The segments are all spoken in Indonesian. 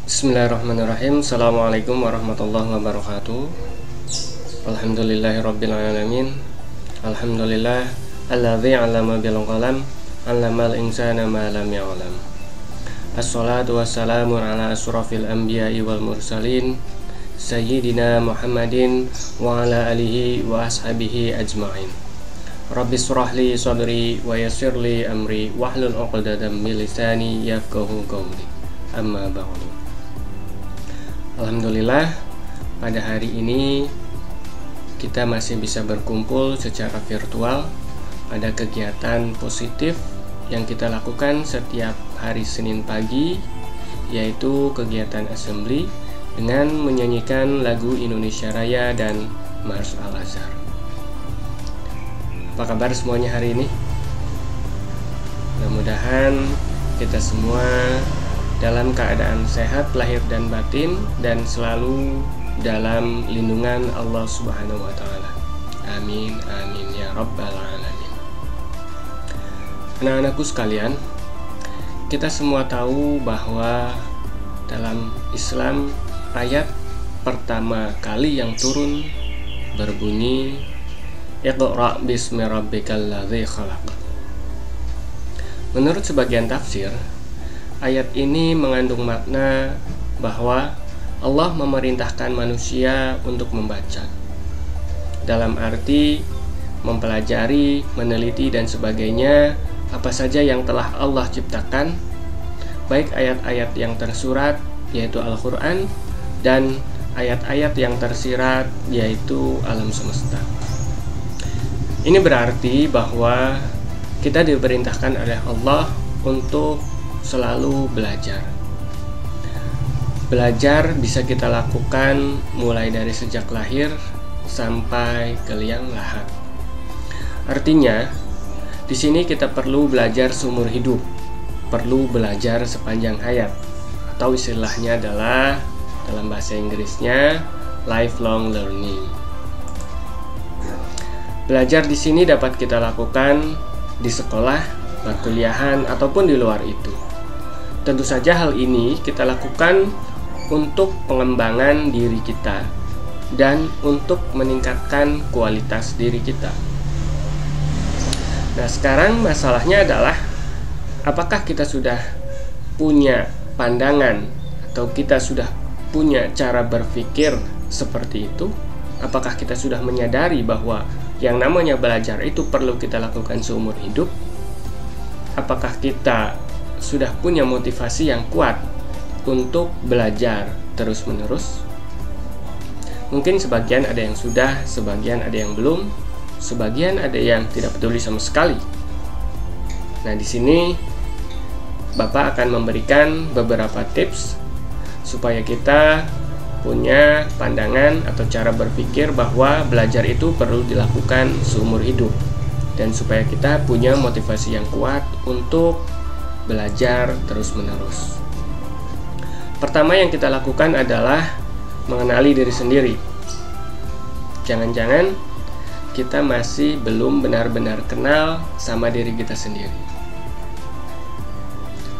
Bismillahirrahmanirrahim. Assalamualaikum warahmatullahi wabarakatuh. Alhamdulillahirabbil alamin. Alhamdulillah alladzi 'allama bil qalam 'allamal insana ma lam ya'lam. Assalatu wassalamu ala asyrafil anbiya'i wal mursalin sayyidina Muhammadin wa ala alihi wa ashabihi ajma'in. Rabbi shrah li sadri wa yassir li amri wahlul 'uqdatam min lisani yafqahu qawli. Amma ba'du. Alhamdulillah, pada hari ini kita masih bisa berkumpul secara virtual pada kegiatan positif yang kita lakukan setiap hari Senin pagi, yaitu kegiatan assembly dengan menyanyikan lagu Indonesia Raya dan Mars Al-Azhar. Apa kabar semuanya hari ini? Mudah-mudahan kita semua dalam keadaan sehat lahir dan batin dan selalu dalam lindungan Allah Subhanahu wa taala. Amin amin ya rabbal alamin. Anak-anakku sekalian, kita semua tahu bahwa dalam Islam ayat pertama kali yang turun berbunyi Iqra' bismi rabbikal ladzi khalaq. Menurut sebagian tafsir, ayat ini mengandung makna bahwa Allah memerintahkan manusia untuk membaca, dalam arti mempelajari, meneliti dan sebagainya apa saja yang telah Allah ciptakan, baik ayat-ayat yang tersurat yaitu Al-Quran dan ayat-ayat yang tersirat yaitu alam semesta. Ini berarti bahwa kita diperintahkan oleh Allah untuk selalu belajar. Belajar bisa kita lakukan mulai dari sejak lahir sampai ke liang lahat. Artinya, di sini kita perlu belajar seumur hidup, perlu belajar sepanjang hayat, atau istilahnya adalah dalam bahasa Inggrisnya lifelong learning. Belajar di sini dapat kita lakukan di sekolah, perkuliahan, ataupun di luar itu. Tentu saja hal ini kita lakukan untuk pengembangan diri kita dan untuk meningkatkan kualitas diri kita. Nah, sekarang masalahnya adalah apakah kita sudah punya pandangan atau kita sudah punya cara berpikir seperti itu? Apakah kita sudah menyadari bahwa yang namanya belajar itu perlu kita lakukan seumur hidup? Apakah kita sudah punya motivasi yang kuat untuk belajar terus-menerus? Mungkin sebagian ada yang sudah, sebagian ada yang belum, sebagian ada yang tidak peduli sama sekali. Nah, di sini Bapak akan memberikan beberapa tips supaya kita punya pandangan atau cara berpikir bahwa belajar itu perlu dilakukan seumur hidup, dan supaya kita punya motivasi yang kuat untuk belajar terus-menerus. Pertama yang kita lakukan adalah mengenali diri sendiri. Jangan-jangan kita masih belum benar-benar kenal sama diri kita sendiri.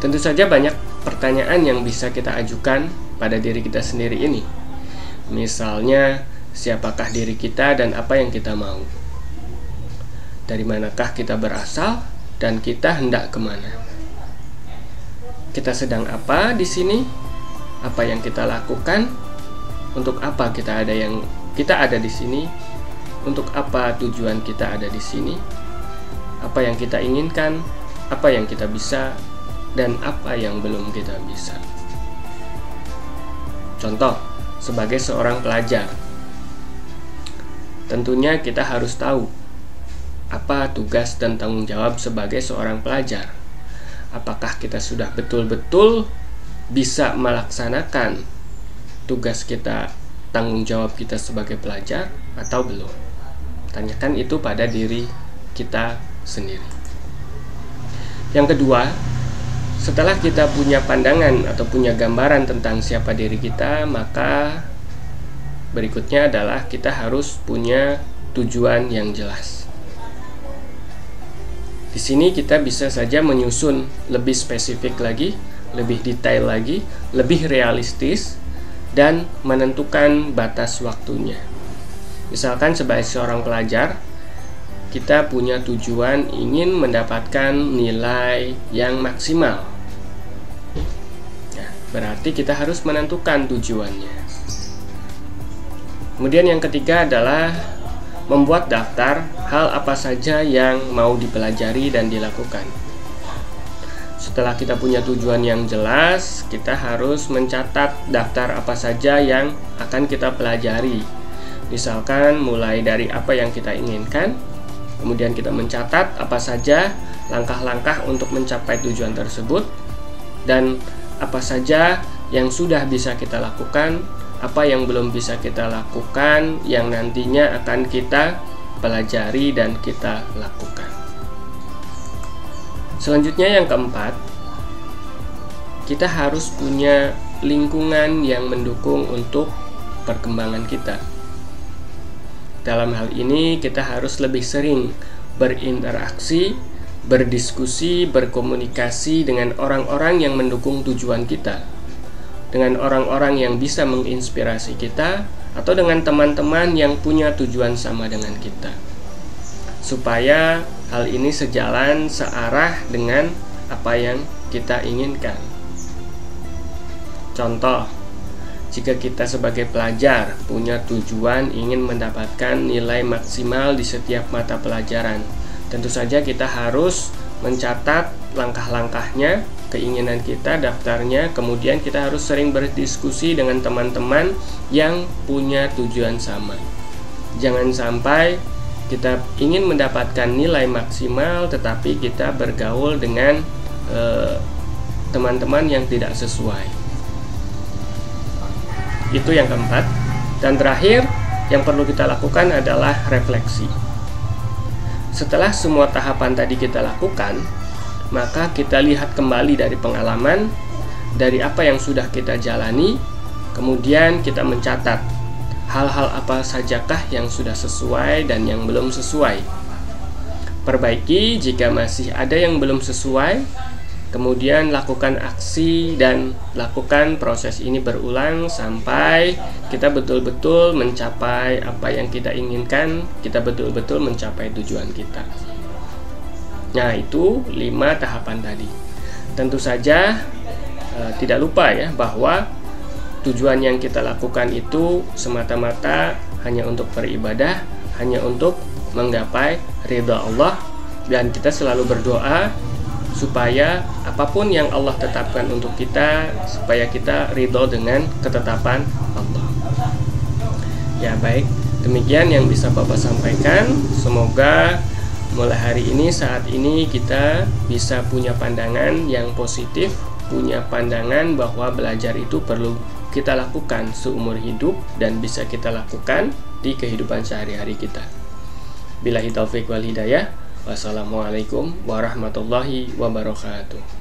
Tentu saja banyak pertanyaan yang bisa kita ajukan pada diri kita sendiri ini. Misalnya, siapakah diri kita dan apa yang kita mau? Dari manakah kita berasal dan kita hendak kemana? Kita sedang apa di sini? Apa yang kita lakukan? Untuk apa kita ada di sini? Untuk apa tujuan kita ada di sini? Apa yang kita inginkan? Apa yang kita bisa? Dan apa yang belum kita bisa? Contoh, sebagai seorang pelajar, tentunya kita harus tahu apa tugas dan tanggung jawab sebagai seorang pelajar. Apakah kita sudah betul-betul bisa melaksanakan tugas kita, tanggung jawab kita sebagai pelajar atau belum? Tanyakan itu pada diri kita sendiri. Yang kedua, setelah kita punya pandangan atau punya gambaran tentang siapa diri kita, maka berikutnya adalah kita harus punya tujuan yang jelas. Di sini kita bisa saja menyusun lebih spesifik lagi lebih detail lagi, lebih realistis, dan menentukan batas waktunya. Misalkan sebagai seorang pelajar, kita punya tujuan ingin mendapatkan nilai yang maksimal. Nah, berarti kita harus menentukan tujuannya. Kemudian yang ketiga adalah membuat daftar hal apa saja yang mau dipelajari dan dilakukan. Setelah kita punya tujuan yang jelas, kita harus mencatat daftar apa saja yang akan kita pelajari. Misalkan mulai dari apa yang kita inginkan, kemudian kita mencatat apa saja langkah-langkah untuk mencapai tujuan tersebut, dan apa saja yang sudah bisa kita lakukan, apa yang belum bisa kita lakukan, yang nantinya akan kita pelajari dan kita lakukan. Selanjutnya yang keempat, kita harus punya lingkungan yang mendukung untuk perkembangan kita. Dalam hal ini kita harus lebih sering berinteraksi, berdiskusi, berkomunikasi dengan orang-orang yang mendukung tujuan kita, dengan orang-orang yang bisa menginspirasi kita, atau dengan teman-teman yang punya tujuan sama dengan kita, supaya hal ini sejalan, searah dengan apa yang kita inginkan. Contoh, jika kita sebagai pelajar punya tujuan ingin mendapatkan nilai maksimal di setiap mata pelajaran, tentu saja kita harus mencatat langkah-langkahnya, keinginan kita, daftarnya. Kemudian kita harus sering berdiskusi dengan teman-teman yang punya tujuan sama. Jangan sampai kita ingin mendapatkan nilai maksimal tetapi kita bergaul dengan teman-teman yang tidak sesuai. Itu yang keempat. Dan terakhir, yang perlu kita lakukan adalah refleksi. Setelah semua tahapan tadi kita lakukan, maka kita lihat kembali dari pengalaman, dari apa yang sudah kita jalani, kemudian kita mencatat hal-hal apa sajakah yang sudah sesuai dan yang belum sesuai. Perbaiki jika masih ada yang belum sesuai, kemudian lakukan aksi dan lakukan proses ini berulang sampai kita betul-betul mencapai apa yang kita inginkan, kita betul-betul mencapai tujuan kita. Nah, itu 5 tahapan tadi. Tentu saja tidak lupa ya bahwa tujuan yang kita lakukan itu semata-mata hanya untuk beribadah, hanya untuk menggapai ridha Allah, dan kita selalu berdoa supaya apapun yang Allah tetapkan untuk kita, supaya kita ridho dengan ketetapan Allah. Ya baik, demikian yang bisa Bapak sampaikan. Semoga mulai hari ini, saat ini kita bisa punya pandangan yang positif, punya pandangan bahwa belajar itu perlu kita lakukan seumur hidup dan bisa kita lakukan di kehidupan sehari-hari kita. Billahi taufik wal hidayah. Wassalamualaikum warahmatullahi wabarakatuh.